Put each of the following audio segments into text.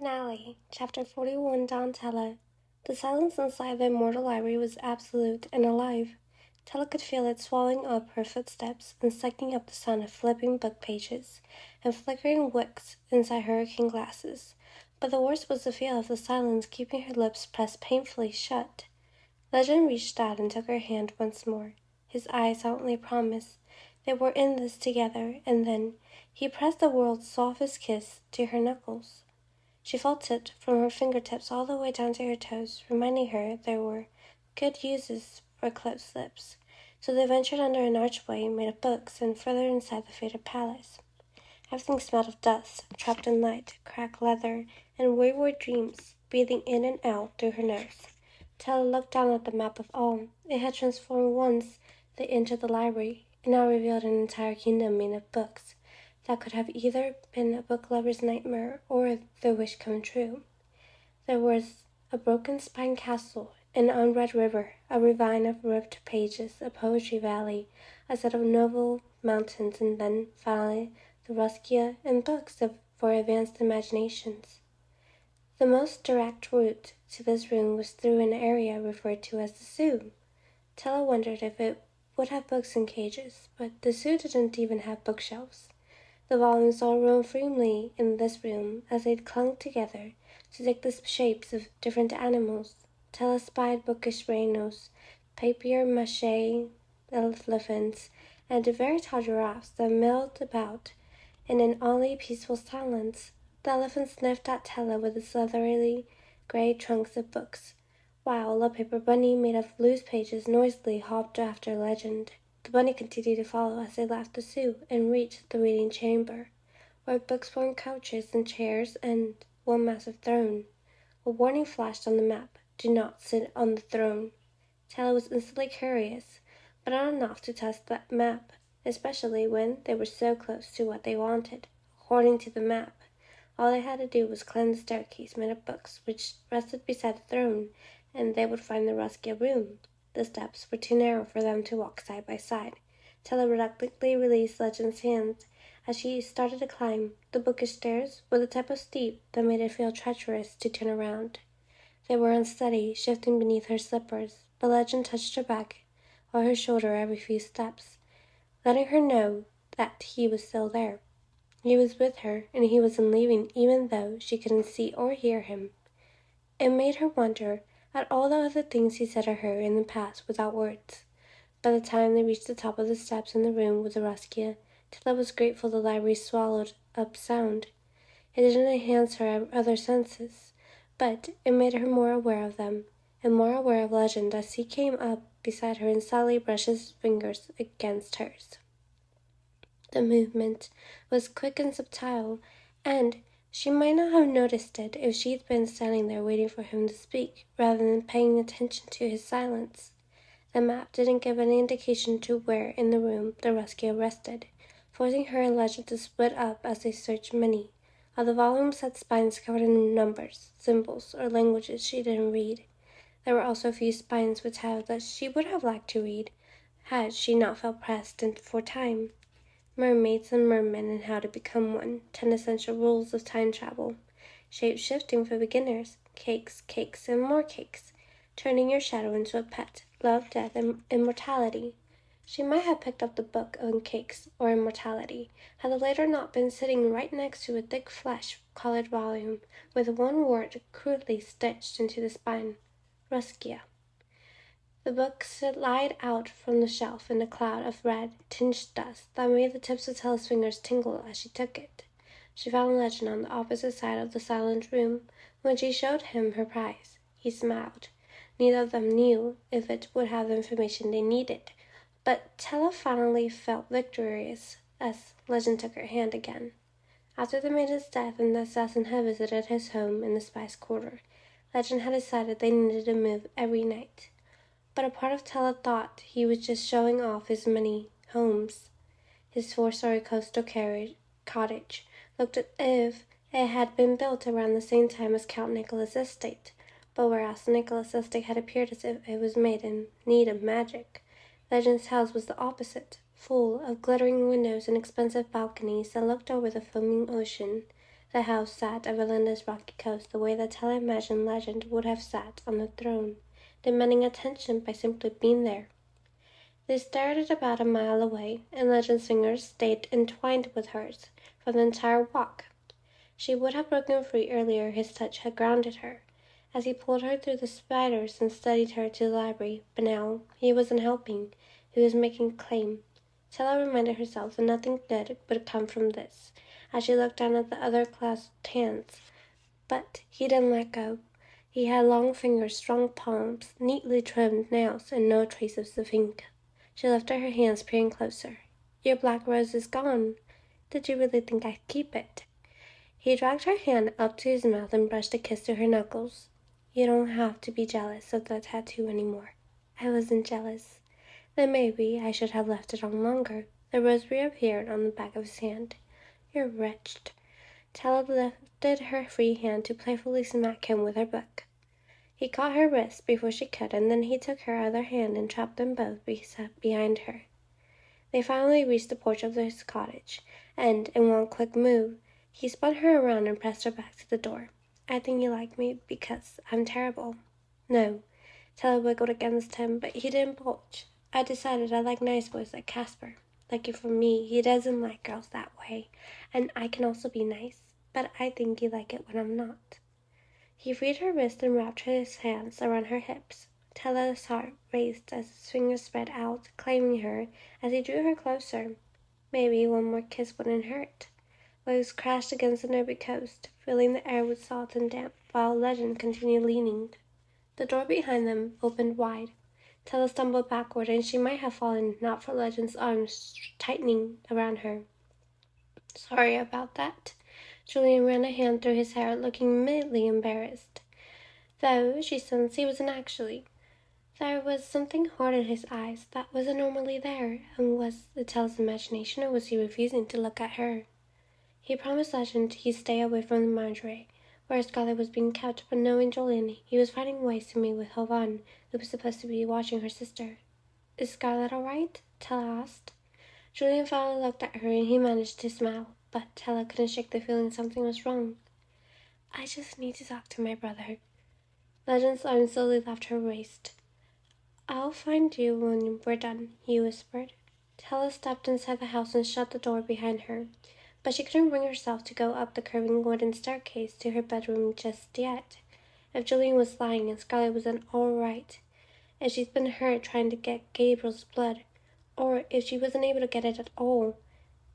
Finale, Chapter 41, Tella. The silence inside the immortal library was absolute and alive. Tella could feel it swallowing up her footsteps and sucking up the sound of flipping book pages and flickering wicks inside hurricane glasses. But the worst was the feel of the silence keeping her lips pressed painfully shut. Legend reached out and took her hand once more. His eyes silently promised they were in this together, and then he pressed the world's softest kiss to her knuckles. She felt it from her fingertips all the way down to her toes, reminding her there were good uses for closed lips. So they ventured under an archway made of books and further inside the fated palace. Everything smelled of dust, trapped in light, cracked leather, and wayward dreams, breathing in and out through her nose. Tella looked down at the map of all. It had transformed once they entered the library, and now revealed an entire kingdom made of books that could have either been a book lover's nightmare or their wish come true. There was a broken-spine castle, an unread river, a ravine of ripped pages, a poetry valley, a set of novel mountains, and then, finally, the Ruskia and books for advanced imaginations. The most direct route to this room was through an area referred to as the Zoo. Tella wondered if it would have books in cages, but the Zoo didn't even have bookshelves. The volumes all roamed freely in this room as they clung together to take the shapes of different animals. Tella spied bookish rhinos, papier-mâché elephants, and very tall giraffes that milled about in an oddly peaceful silence. The elephant sniffed at Tella with its leathery gray trunks of books, while a paper bunny made of loose pages noisily hopped after Legend. The bunny continued to follow as they left the zoo and reached the reading chamber, where books formed couches and chairs and one massive throne. A warning flashed on the map: "Do not sit on the throne." Tella was instantly curious, but not enough to test that map, especially when they were so close to what they wanted. According to the map, all they had to do was climb the staircase made of books which rested beside the throne, and they would find the Ruskia room. The steps were too narrow for them to walk side by side. Tella reluctantly released Legend's hand as she started to climb. The bookish stairs were the type of steep that made it feel treacherous to turn around. They were unsteady, shifting beneath her slippers, but Legend touched her back or her shoulder every few steps, letting her know that he was still there. He was with her, and he wasn't leaving even though she couldn't see or hear him. It made her wonder at all the other things he said to her in the past without words. By the time they reached the top of the steps in the room with the Ruskia, Tella was grateful the library swallowed up sound. It didn't enhance her other senses, but it made her more aware of them, and more aware of Legend as he came up beside her and sadly brushed his fingers against hers. The movement was quick and subtle, and she might not have noticed it if she'd been standing there waiting for him to speak, rather than paying attention to his silence. The map didn't give any indication to where in the room the Ruskia rested, forcing her and Legend to split up as they searched many. All the volumes had spines covered in numbers, symbols, or languages she didn't read. There were also a few spines with titles that she would have liked to read, had she not felt pressed for time. Mermaids and Mermen and How to Become One, 10 Essential Rules of Time Travel, Shape-Shifting for Beginners, Cakes, Cakes, and More Cakes, Turning Your Shadow into a Pet, Love, Death, and Immortality. She might have picked up the book on Cakes or Immortality, had the latter not been sitting right next to a thick flesh-colored volume with one word crudely stitched into the spine: Ruskia. The book slid out from the shelf in a cloud of red, tinged dust that made the tips of Tella's fingers tingle as she took it. She found Legend on the opposite side of the silent room. When she showed him her prize, he smiled. Neither of them knew if it would have the information they needed, but Tella finally felt victorious as Legend took her hand again. After the maiden's death and the assassin had visited his home in the Spice Quarter, Legend had decided they needed to move every night. But a part of Tella thought he was just showing off his many homes. His 4-story coastal cottage looked as if it had been built around the same time as Count Nicholas' estate, but whereas Nicholas' estate had appeared as if it was made in need of magic, Legend's house was the opposite, full of glittering windows and expensive balconies that looked over the foaming ocean. The house sat on Belinda's rocky coast the way that Tella imagined Legend would have sat on the throne, demanding attention by simply being there. They started about a mile away, and Legend's fingers stayed entwined with hers for the entire walk. She would have broken free earlier, his touch had grounded her, as he pulled her through the spiders and steadied her to the library, but now he wasn't helping, he was making a claim. Tella reminded herself that nothing good would come from this, as she looked down at the other clasped hands. But he didn't let go. He had long fingers, strong palms, neatly trimmed nails, and no traces of ink. She lifted her hands, peering closer. Your black rose is gone. Did you really think I'd keep it? He dragged her hand up to his mouth and brushed a kiss to her knuckles. You don't have to be jealous of that tattoo anymore. I wasn't jealous. Then maybe I should have left it on longer. The rose reappeared on the back of his hand. You're wretched. Tella lifted her free hand to playfully smack him with her book. He caught her wrist before she could, and then he took her other hand and trapped them both behind her. They finally reached the porch of his cottage, and, in one quick move, he spun her around and pressed her back to the door. I think you like me because I'm terrible. No. Tella wiggled against him, but he didn't budge. I decided I like nice boys like Casper. Lucky for me, he doesn't like girls that way, and I can also be nice, but I think you like it when I'm not. He freed her wrist and wrapped his hands around her hips. Tella's heart raced as his fingers spread out, claiming her as he drew her closer. Maybe one more kiss wouldn't hurt. Waves crashed against the nearby coast, filling the air with salt and damp, while Legend continued leaning. The door behind them opened wide. Tella stumbled backward, and she might have fallen, not for Legend's arms tightening around her. Sorry about that. Julian ran a hand through his hair, looking immediately embarrassed. Though she sensed he wasn't actually. There was something hard in his eyes that wasn't normally there, and was it Tella's imagination, or was he refusing to look at her? He promised Legend he'd stay away from the menagerie, where Scarlet was being kept, but knowing Julian, he was finding ways to meet with Hovan, who was supposed to be watching her sister. Is Scarlet all right? Tella asked. Julian finally looked at her, and he managed to smile, but Tella couldn't shake the feeling something was wrong. I just need to talk to my brother. Legend's arm slowly left her waist. I'll find you when we're done, he whispered. Tella stepped inside the house and shut the door behind her, but she couldn't bring herself to go up the curving wooden staircase to her bedroom just yet. If Julian was lying and Scarlet was then all right, if she'd been hurt trying to get Gabriel's blood, or if she wasn't able to get it at all,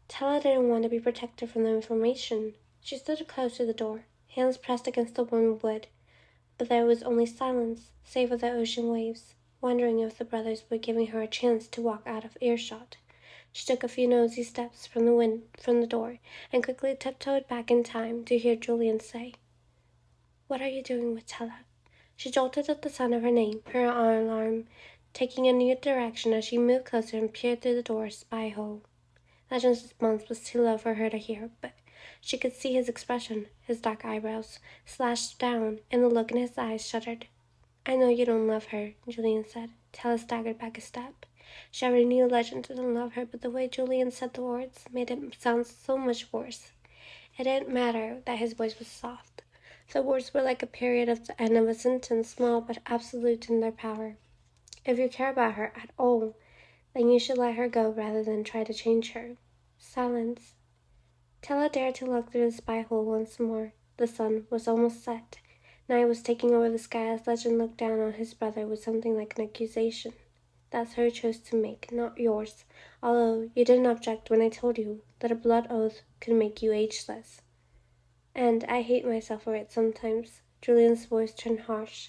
Tella didn't want to be protected from the information. She stood close to the door, hands pressed against the warm wood, but there was only silence, save for the ocean waves, wondering if the brothers were giving her a chance to walk out of earshot. She took a few nosy steps from the door, and quickly tiptoed back in time to hear Julian say, What are you doing with Tella? She jolted at the sound of her name, her alarm taking a new direction as she moved closer and peered through the door's spy hole. Legend's response was too low for her to hear, but she could see his expression, his dark eyebrows slashed down, and the look in his eyes shuddered. I know you don't love her, Julian said. Tella staggered back a step. She already knew Legend didn't love her, but the way Julian said the words made it sound so much worse. It didn't matter that his voice was soft. The words were like a period at the end of a sentence, small but absolute in their power. If you care about her at all, then you should let her go rather than try to change her. Silence. Tella dared to look through the spy hole once more. The sun was almost set. Night was taking over the sky as Legend looked down on his brother with something like an accusation. That's her choice to make, not yours, although you didn't object when I told you that a blood oath could make you ageless. And I hate myself for it sometimes. Julian's voice turned harsh.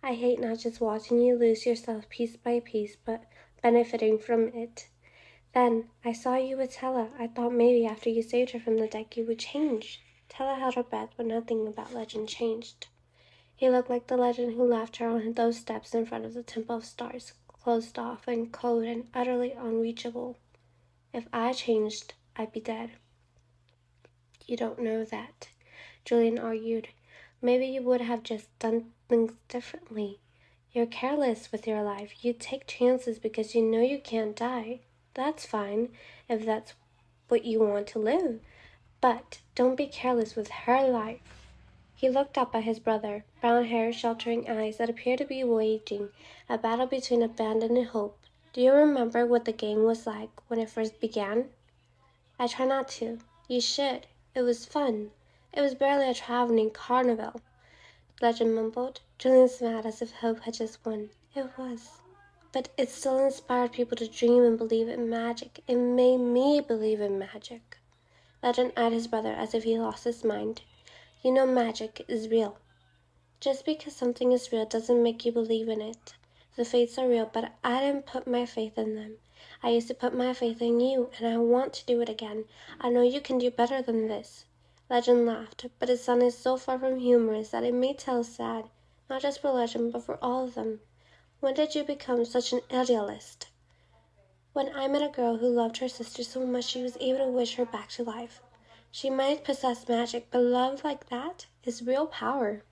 I hate not just watching you lose yourself piece by piece, but benefiting from it. Then I saw you with Tella. I thought maybe after you saved her from the deck you would change. Tella held her breath, but nothing about Legend changed. He looked like the Legend who left her on those steps in front of the Temple of Stars, closed off and cold and utterly unreachable. If I changed, I'd be dead. You don't know that, Julian argued. Maybe you would have just done things differently. You're careless with your life. You take chances because you know you can't die. That's fine, if that's what you want to live. But don't be careless with her life." He looked up at his brother, brown hair, sheltering eyes that appeared to be waging a battle between abandon and hope. "Do you remember what the game was like when it first began?" "I try not to." "You should. It was fun." "It was barely a traveling carnival," Legend mumbled. Julian smiled as if hope had just won. "It was. But it still inspired people to dream and believe in magic. It made me believe in magic." Legend eyed his brother as if he lost his mind. "You know magic is real. Just because something is real doesn't make you believe in it. The fates are real, but I didn't put my faith in them. I used to put my faith in you, and I want to do it again. I know you can do better than this." Legend laughed, but it sounded so far from humorous that it made Tell sad, not just for Legend, but for all of them. "When did you become such an idealist?" "When I met a girl who loved her sister so much she was able to wish her back to life. She might possess magic, but love like that is real power.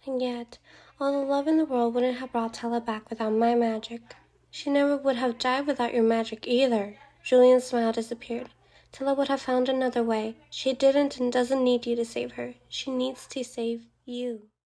And yet, all the love in the world wouldn't have brought Tella back without my magic. She never would have died without your magic either." Julian's smile disappeared. "Tella would have found another way. She didn't and doesn't need you to save her. She needs to save you."